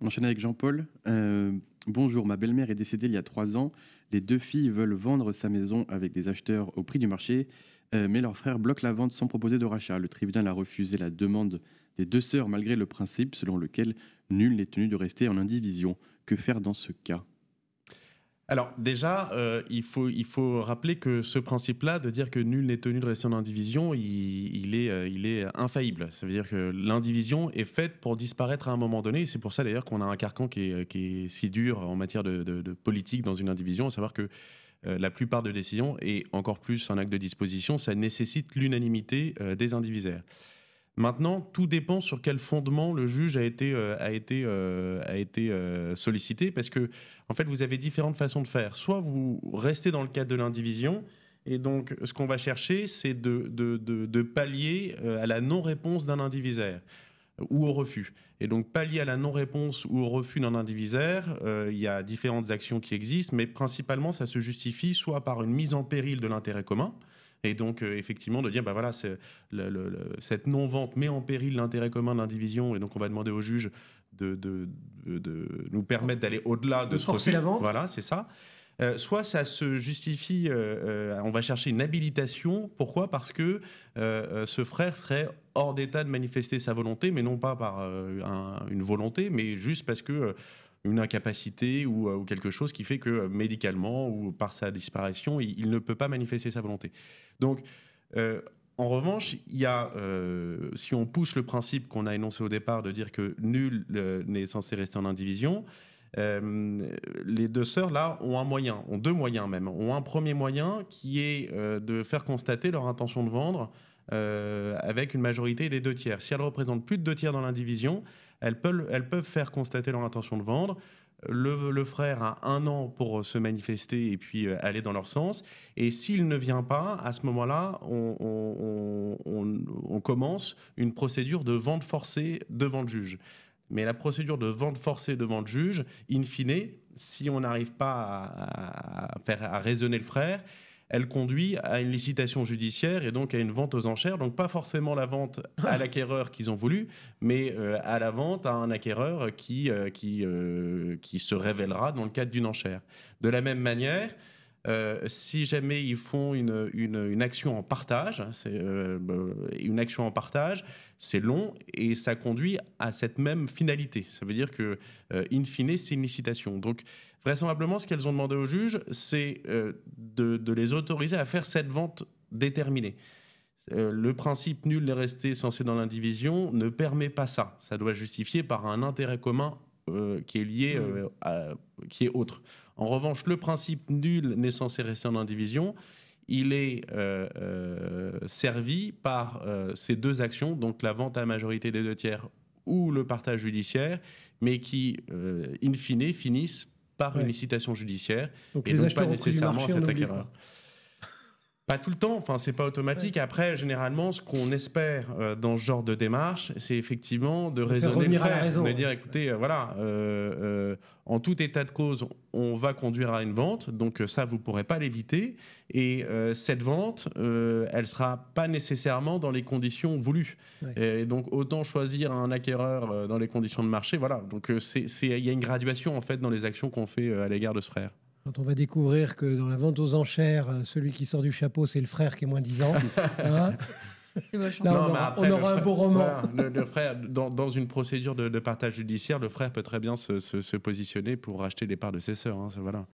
On enchaîne avec Jean-Paul. Bonjour, ma belle-mère est décédée il y a 3 ans. Les deux filles veulent vendre sa maison avec des acheteurs au prix du marché, mais leur frère bloque la vente sans proposer de rachat. Le tribunal a refusé la demande des deux sœurs malgré le principe selon lequel nul n'est tenu de rester en indivision. Que faire dans ce cas? Alors déjà, il faut rappeler que ce principe-là, de dire que nul n'est tenu de rester en indivision, il est infaillible. Ça veut dire que l'indivision est faite pour disparaître à un moment donné. C'est pour ça d'ailleurs qu'on a un carcan qui est si dur en matière de politique dans une indivision, à savoir que la plupart des décisions, et encore plus un acte de disposition, ça nécessite l'unanimité des indivisaires. Maintenant, tout dépend sur quel fondement le juge a été sollicité, parce que en fait, vous avez différentes façons de faire. Soit vous restez dans le cadre de l'indivision, et donc ce qu'on va chercher, c'est de pallier à la non-réponse d'un indivisaire ou au refus. Et donc, pallier à la non-réponse ou au refus d'un indivisaire, il y a différentes actions qui existent, mais principalement, ça se justifie soit par une mise en péril de l'intérêt commun, et donc, effectivement, de dire, bah voilà, cette non-vente met en péril l'intérêt commun de l'indivision, et donc on va demander au juge de nous permettre d'aller au-delà de ce forcer refus. la vente. Voilà, c'est ça. Soit ça se justifie, on va chercher une habilitation. Pourquoi? Parce que ce frère serait hors d'état de manifester sa volonté, mais non pas par une volonté, mais juste parce que une incapacité ou quelque chose qui fait que médicalement ou par sa disparition, il ne peut pas manifester sa volonté. Donc, en revanche, il y a, si on pousse le principe qu'on a énoncé au départ de dire que nul n'est censé rester en indivision, les deux sœurs, là, ont un moyen, ont deux moyens même. Ont un premier moyen qui est de faire constater leur intention de vendre avec une majorité des 2 tiers. Si elles représentent plus de 2 tiers dans l'indivision, elles peuvent faire constater leur intention de vendre. Le frère a 1 an pour se manifester et puis aller dans leur sens. Et s'il ne vient pas, à ce moment-là, on commence une procédure de vente forcée devant le juge. Mais la procédure de vente forcée devant le juge, in fine, si on n'arrive pas à raisonner le frère, elle conduit à une licitation judiciaire et donc à une vente aux enchères. Donc pas forcément la vente à l'acquéreur qu'ils ont voulu, mais à la vente à un acquéreur qui se révélera dans le cadre d'une enchère. De la même manière, si jamais ils font une action en partage, une action en partage, c'est long et ça conduit à cette même finalité. Ça veut dire que, in fine, c'est une licitation. Donc, vraisemblablement, ce qu'elles ont demandé au juge, c'est de les autoriser à faire cette vente déterminée. Le principe nul n'est resté censé dans l'indivision ne permet pas ça. Ça doit justifier par un intérêt commun qui est lié, qui est autre. En revanche, le principe nul n'est censé rester en indivision. Il est servi par ces deux actions, donc la vente à la majorité des 2 tiers ou le partage judiciaire, mais qui, in fine, finissent par une licitation judiciaire Donc et les donc acheteurs pas au prix du nécessairement marché, on cet oublie, acquéreur. quoi. Pas tout le temps, enfin c'est pas automatique. Après, généralement, ce qu'on espère dans ce genre de démarche, c'est effectivement de faire raisonner le revenir à la frère, raison, de ouais. dire écoutez, voilà, en tout état de cause, on va conduire à une vente, donc ça vous pourrez pas l'éviter. Et cette vente, elle sera pas nécessairement dans les conditions voulues. Ouais. Et donc autant choisir un acquéreur dans les conditions de marché. Voilà, donc il y a une graduation en fait dans les actions qu'on fait à l'égard de ce frère. Quand on va découvrir que dans la vente aux enchères, celui qui sort du chapeau, c'est le frère qui est moins 10 ans. Hein. C'est moche. Là, Non, on mais aura, après, on aura un beau roman. voilà, le frère, dans une procédure de partage judiciaire, le frère peut très bien se positionner pour racheter les parts de ses sœurs. Hein, voilà.